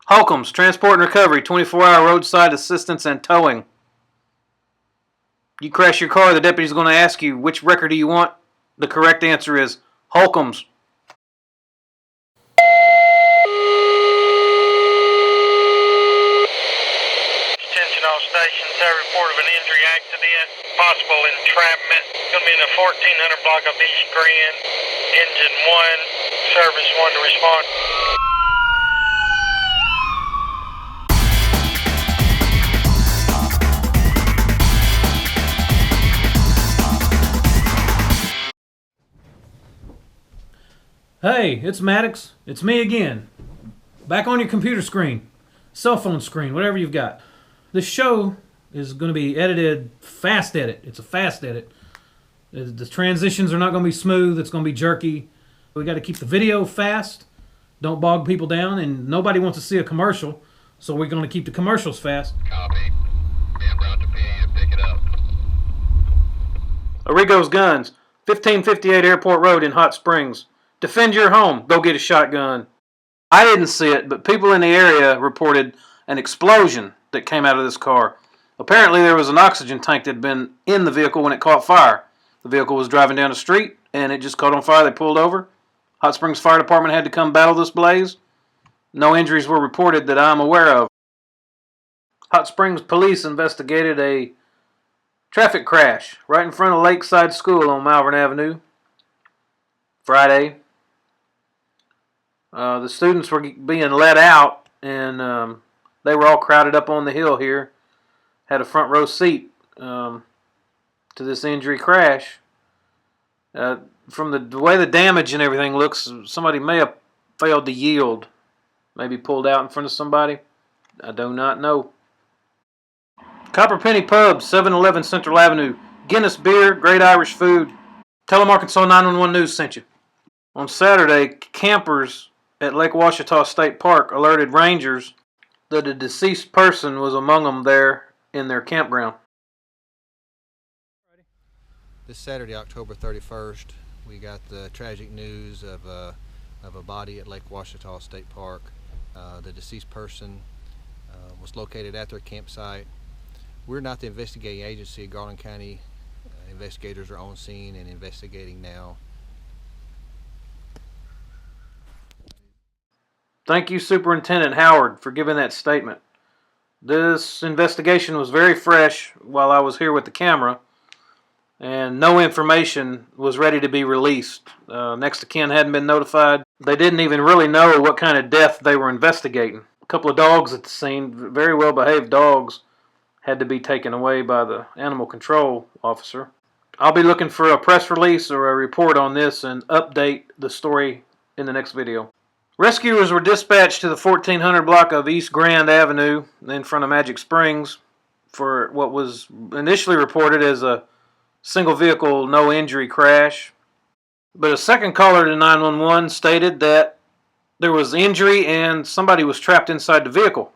Holcomb's Transport and Recovery, 24-hour roadside assistance and towing. You crash your car, the deputy's going to ask you, which record do you want? The correct answer is Holcomb's. Attention all stations, have a report of an injury accident, possible entrapment. It's going to be in the 1400 block of East Grand. Engine 1, service 1 to respond. Hey, it's Maddox. It's me again. Back on your computer screen, cell phone screen, whatever you've got. This show is going to be edited fast edit. It's a fast edit. The transitions are not going to be smooth. It's going to be jerky. We got to keep the video fast. Don't bog people down, and nobody wants to see a commercial, so we're going to keep the commercials fast. Copy. Stand down to P. Pick it up. Arrigo's Guns, 1558 Airport Road in Hot Springs. Defend your home. Go get a shotgun. I didn't see it, but people in the area reported an explosion that came out of this car. Apparently there was an oxygen tank that had been in the vehicle when it caught fire. The vehicle was driving down the street and it just caught on fire. They pulled over. Hot Springs Fire Department had to come battle this blaze. No injuries were reported that I'm aware of. Hot Springs police investigated a traffic crash right in front of Lakeside School on Malvern Avenue Friday. The students were being let out, and they were all crowded up on the hill here. Had a front row seat to this injury crash. From the way the damage and everything looks, somebody may have failed to yield. Maybe pulled out in front of somebody. I do not know. Copper Penny Pub, 711 Central Avenue. Guinness beer, great Irish food. Tell them Arkansas 911 News sent you. On Saturday, campers at Lake Ouachita State Park alerted rangers that a deceased person was among them there in their campground. This Saturday, October 31st, we got the tragic news of a body at Lake Ouachita State Park. The deceased person was located at their campsite. We're not the investigating agency. Garland County investigators are on scene and investigating now. Thank you, Superintendent Howard, for giving that statement. This investigation was very fresh while I was here with the camera, and no information was ready to be released. Next of kin hadn't been notified. They didn't even really know what kind of death they were investigating. A couple of dogs at the scene, very well-behaved dogs, had to be taken away by the animal control officer. I'll be looking for a press release or a report on this and update the story in the next video. Rescuers were dispatched to the 1400 block of East Grand Avenue in front of Magic Springs for what was initially reported as a single vehicle no injury crash. But a second caller to 911 stated that there was injury and somebody was trapped inside the vehicle.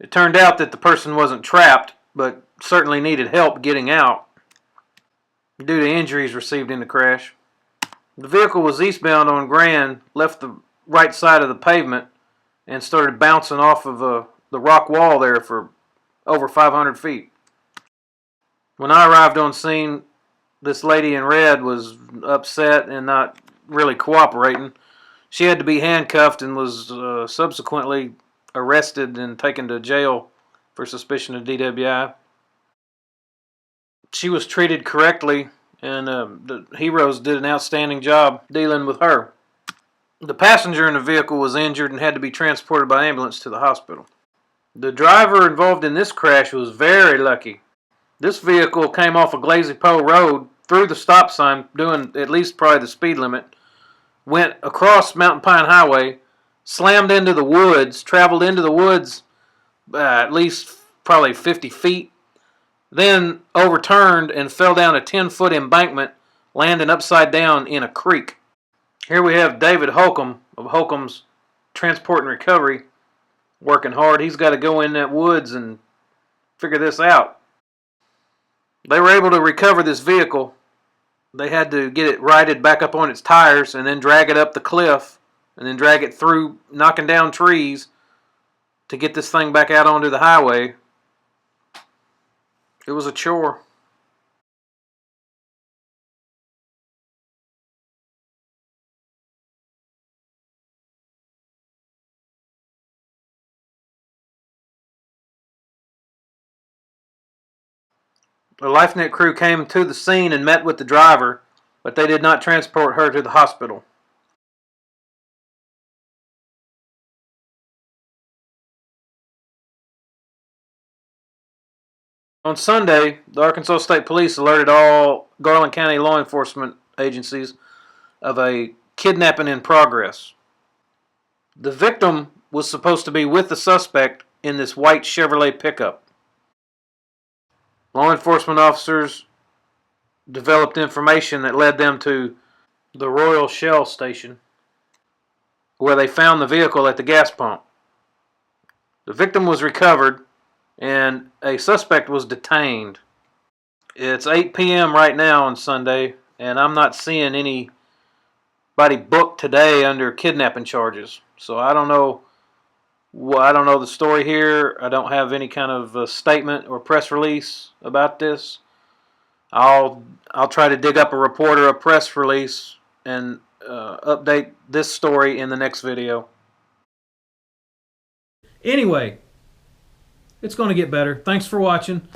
It turned out that the person wasn't trapped, but certainly needed help getting out due to injuries received in the crash. The vehicle was eastbound on Grand, left the right side of the pavement, and started bouncing off of the rock wall there for over 500 feet. When I arrived on scene, this lady in red was upset and not really cooperating. She had to be handcuffed and was subsequently arrested and taken to jail for suspicion of DWI. She was treated correctly, and the heroes did an outstanding job dealing with her. The passenger in the vehicle was injured and had to be transported by ambulance to the hospital. The driver involved in this crash was very lucky. This vehicle came off a Glazy Poe Road through the stop sign, doing at least probably the speed limit, went across Mountain Pine Highway, slammed into the woods, traveled into the woods at least probably 50 feet, then overturned and fell down a 10-foot embankment, landing upside down in a creek. Here we have David Holcomb of Holcomb's Transport and Recovery working hard. He's got to go in that woods and figure this out. They were able to recover this vehicle. They had to get it righted back up on its tires and then drag it up the cliff and then drag it through knocking down trees to get this thing back out onto the highway, it was a chore. The LifeNet crew came to the scene and met with the driver, but they did not transport her to the hospital. On Sunday, the Arkansas State Police alerted all Garland County law enforcement agencies of a kidnapping in progress. The victim was supposed to be with the suspect in this white Chevrolet pickup. Law enforcement officers developed information that led them to the Royal Shell station, where they found the vehicle at the gas pump. The victim was recovered and a suspect was detained. It's 8 p.m. right now on Sunday, and I'm not seeing anybody booked today under kidnapping charges. So I don't know. I don't know the story here. I don't have any kind of statement or press release about this. I'll try to dig up a report or a press release and update this story in the next video. Anyway, it's going to get better. Thanks for watching.